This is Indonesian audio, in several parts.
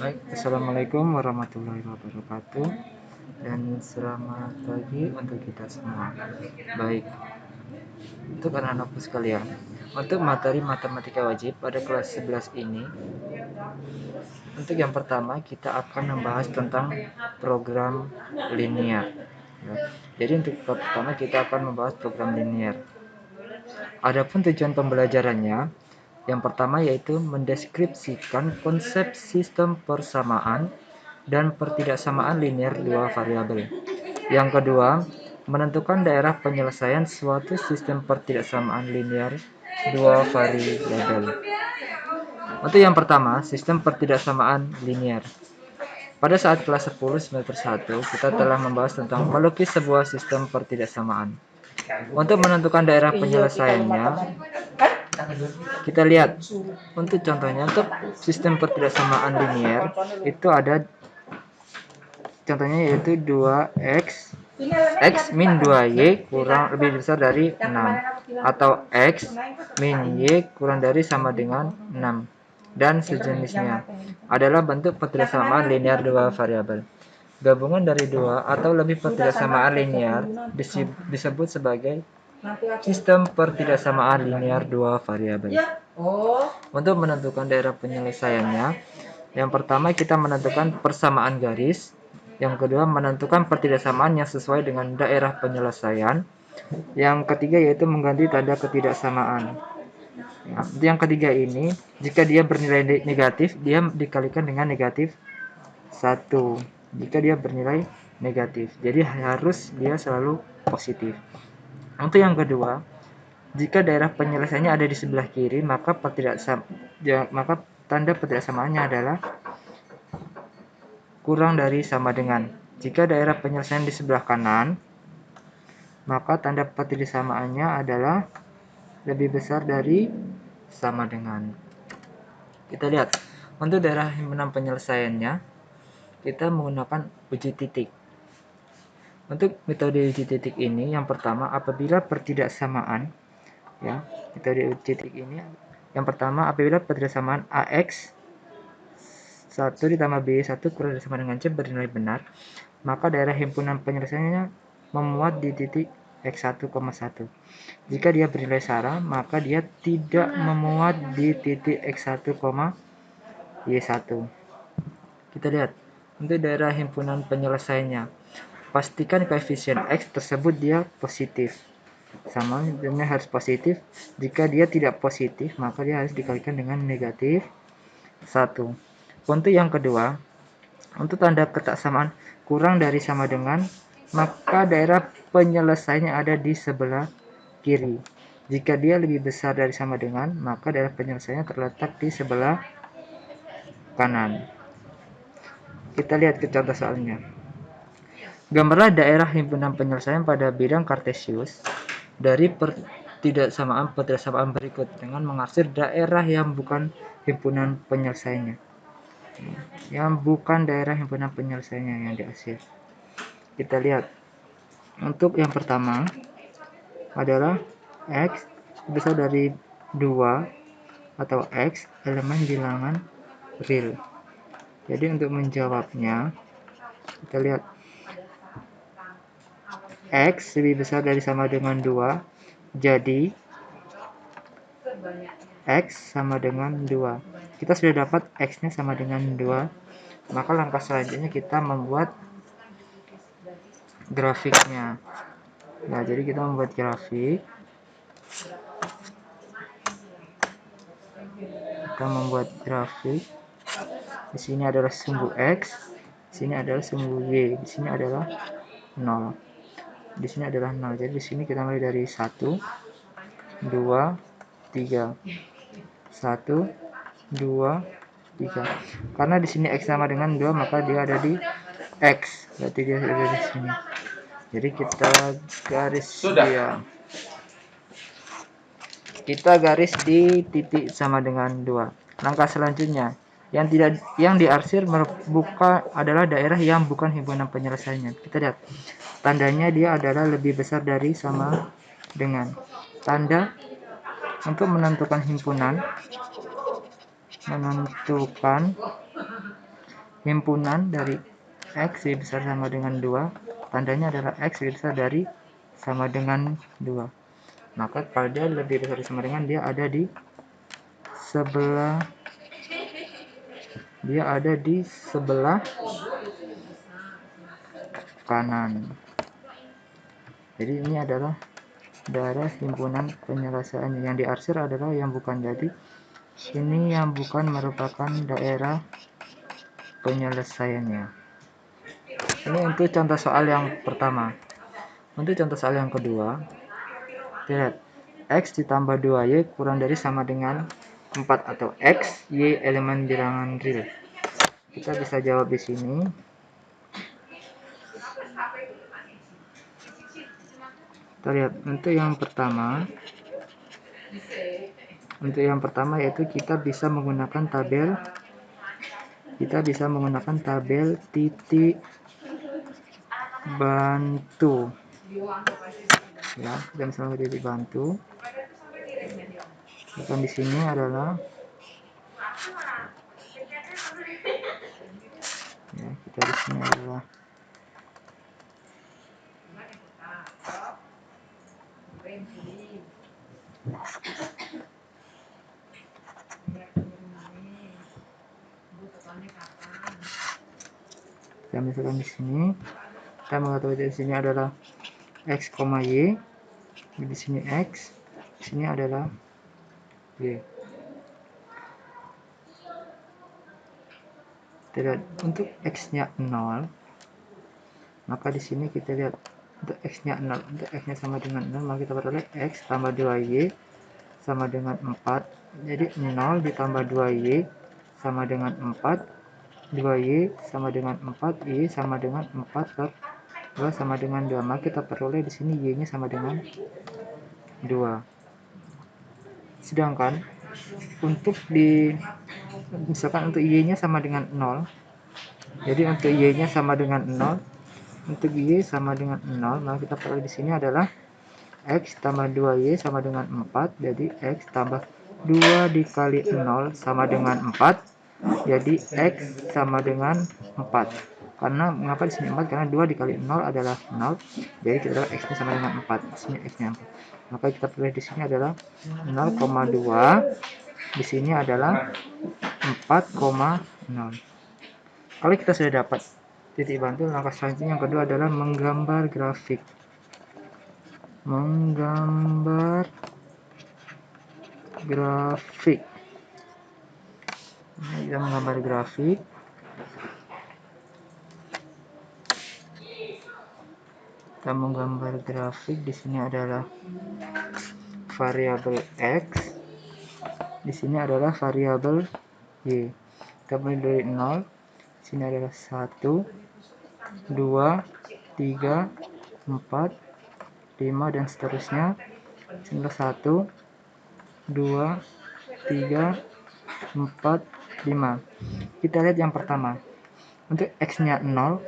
Baik, assalamualaikum warahmatullahi wabarakatuh, dan selamat pagi untuk kita semua. Baik, untuk anak-anakku sekalian, untuk materi matematika wajib pada kelas 11 ini, untuk yang pertama kita akan membahas tentang program linear. Ya. Jadi untuk pertama kita akan membahas program linear. Adapun tujuan pembelajarannya, yang pertama yaitu mendeskripsikan konsep sistem persamaan dan pertidaksamaan linear dua variabel. Yang kedua, menentukan daerah penyelesaian suatu sistem pertidaksamaan linear dua variabel. Untuk yang pertama, sistem pertidaksamaan linear. Pada saat kelas 10 semester 1, kita telah membahas tentang melukis sebuah sistem pertidaksamaan. Untuk menentukan daerah penyelesaiannya, kita lihat untuk contohnya, untuk sistem pertidaksamaan linear itu ada contohnya yaitu 2x min 2y kurang lebih besar dari 6, atau x min y kurang dari sama dengan 6 dan sejenisnya adalah bentuk pertidaksamaan linear dua variabel. Gabungan dari dua atau lebih pertidaksamaan linear disebut sebagai sistem pertidaksamaan linear dua variabel. Untuk menentukan daerah penyelesaiannya, yang pertama kita menentukan persamaan garis, yang kedua menentukan pertidaksamaan yang sesuai dengan daerah penyelesaian, yang ketiga yaitu mengganti tanda ketidaksamaan. Yang ketiga ini, jika dia bernilai negatif, dia dikalikan dengan negatif 1. Jika dia bernilai negatif, jadi harus dia selalu positif. Untuk yang kedua, jika daerah penyelesaiannya ada di sebelah kiri, maka tanda pertidaksamaannya adalah kurang dari sama dengan. Jika daerah penyelesaian di sebelah kanan, maka tanda pertidaksamaannya adalah lebih besar dari sama dengan. Kita lihat, untuk daerah himpunan penyelesaiannya, kita menggunakan uji titik. Untuk metode uji titik ini, yang pertama apabila pertidaksamaan, ya, metode uji titik ini, yang pertama apabila pertidaksamaan AX 1 ditambah B1 kurang dari sama dengan C bernilai benar, maka daerah himpunan penyelesaiannya memuat di titik X1,1. Jika dia bernilai salah, maka dia tidak memuat di titik X1, Y1. Kita lihat, untuk daerah himpunan penyelesaiannya, pastikan koefisien X tersebut dia positif. Sama, dia harus positif. Jika dia tidak positif, maka dia harus dikalikan dengan negatif 1. Untuk yang kedua, untuk tanda ketaksamaan kurang dari sama dengan, maka daerah penyelesaiannya ada di sebelah kiri. Jika dia lebih besar dari sama dengan, maka daerah penyelesaiannya terletak di sebelah kanan. Kita lihat ke contoh soalnya. Gambarlah daerah himpunan penyelesaian pada bidang kartesius dari pertidaksamaan berikut dengan mengarsir daerah yang bukan himpunan penyelesaiannya. Yang bukan daerah himpunan penyelesaiannya yang diarsir. Kita lihat. Untuk yang pertama adalah X besar dari 2 atau X elemen bilangan real. Jadi untuk menjawabnya, kita lihat X lebih besar dari sama dengan 2, jadi X sama dengan 2. Kita sudah dapat X nya sama dengan 2, maka langkah selanjutnya kita membuat grafiknya. Nah, jadi kita membuat grafik. Kita membuat grafik. Di sini adalah sumbu X, di sini adalah sumbu Y, di sini adalah 0. Di sini adalah 0. Jadi di sini kita mulai dari 1, 2, 3. 1, 2, 3. Karena di sini X sama dengan 2, maka dia ada di X. Berarti dia ada di sini. Jadi kita garis dia. Kita garis di titik sama dengan 2. Langkah selanjutnya, yang diarsir buka adalah daerah yang bukan himpunan penyelesaiannya. Kita lihat. Tandanya dia adalah lebih besar dari sama dengan. Tanda untuk menentukan himpunan, himpunan dari X lebih besar sama dengan 2, tandanya adalah X lebih besar dari sama dengan 2. Maka kalau dia lebih besar sama dengan, dia ada di sebelah kanan. Jadi ini adalah daerah himpunan penyelesaian. Yang diarsir adalah yang bukan. Jadi ini yang bukan merupakan daerah penyelesaiannya. Ini untuk contoh soal yang pertama. Untuk contoh soal yang kedua, lihat X ditambah 2Y kurang dari sama dengan 4 atau X, Y elemen bilangan real. Kita bisa jawab di sini. Kita lihat untuk yang pertama yaitu kita bisa menggunakan tabel titik bantu. Ya, kita misalnya titik bantu. Dan di sini adalah kita di sini adalah misalkan di sini kita mengetahui di sini adalah X, Y, di sini X, di sini adalah Y. Tidak, untuk X-nya 0, maka di sini kita lihat untuk X-nya 0, untuk X-nya sama dengan 0, maka kita peroleh X tambah 2Y sama dengan 4. Jadi 0 ditambah 2Y sama dengan 4, 2Y sama dengan 4, Y sama dengan 4, 2 sama dengan 2. Maka kita peroleh di sini Y-nya sama dengan 2. Sedangkan untuk misalkan untuk Y-nya sama dengan 0. Jadi untuk Y-nya sama dengan 0, untuk Y sama dengan 0, maka kita peroleh di sini adalah X tambah 2Y sama dengan 4. Jadi X tambah 2 dikali 0 sama dengan 4. Jadi X sama dengan 4. Karena mengapa di sini 4? Karena 2 dikali 0 adalah 0. Jadi kita dapat X-nya sama dengan 4. Di sini X-nya 4. Maka kita peroleh di sini adalah 0,2. Di sini adalah 4,0. Kalau kita sudah dapat titik bantu, langkah selanjutnya yang kedua adalah menggambar grafik. Nah, kita menggambar grafik. Di sini adalah variabel X, di sini adalah variabel Y. Kita mulai dari 0. Di sini adalah 1, 2, 3, 4, 5 dan seterusnya. Di sini adalah 1, 2, 3, 4, 5. Kita lihat yang pertama. Untuk X-nya 0,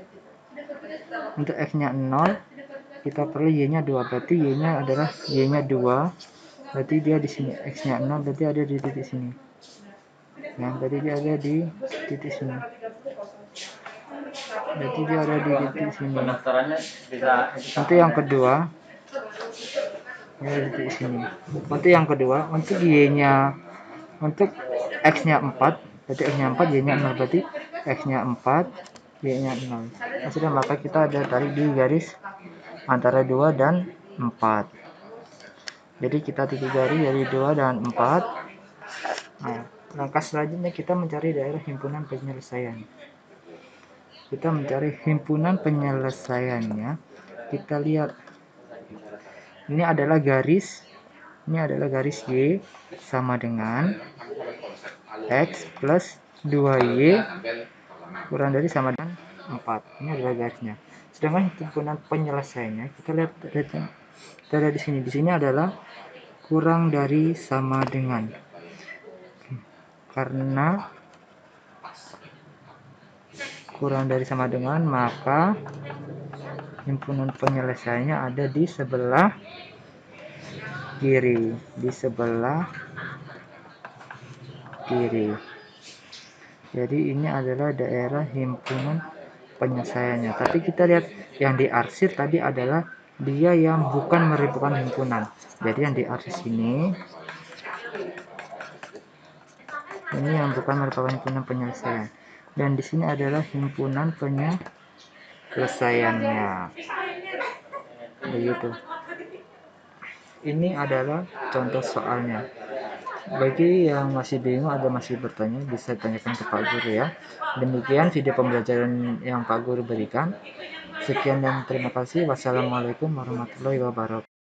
kita perlu Y-nya 2. Berarti Y-nya adalah Y-nya 2. Berarti dia di sini X-nya 0, berarti ada di titik sini. Ya, berarti dia ada di titik sini. Untuk yang kedua, untuk Y-nya, untuk X-nya 4, berarti X-nya 4, Y-nya 0, berarti X-nya 4, Y-nya 0. Sudah, maka kita ada tarik di garis antara 2 dan 4. Jadi kita titik garis dari 2 dan 4. Nah, langkah selanjutnya kita mencari daerah himpunan penyelesaian. Kita lihat ini adalah garis Y sama dengan X plus 2Y kurang dari sama dengan 4. Ini adalah garisnya. Sedangkan himpunan penyelesaiannya kita lihat di sini. Di sini adalah kurang dari sama dengan. Karena kurang dari sama dengan, maka himpunan penyelesaiannya ada di sebelah kiri. Jadi ini adalah daerah himpunan penyelesaiannya. Tapi kita lihat yang diarsir tadi adalah dia yang bukan merupakan himpunan. Jadi yang diarsir ini yang bukan merupakan himpunan penyelesaian. Dan di sini adalah himpunan penyelesaiannya. Begitu. Ini adalah contoh soalnya. Bagi yang masih bingung atau masih bertanya, bisa tanyakan ke Pak Guru ya. Demikian video pembelajaran yang Pak Guru berikan. Sekian dan terima kasih. Wassalamualaikum warahmatullahi wabarakatuh.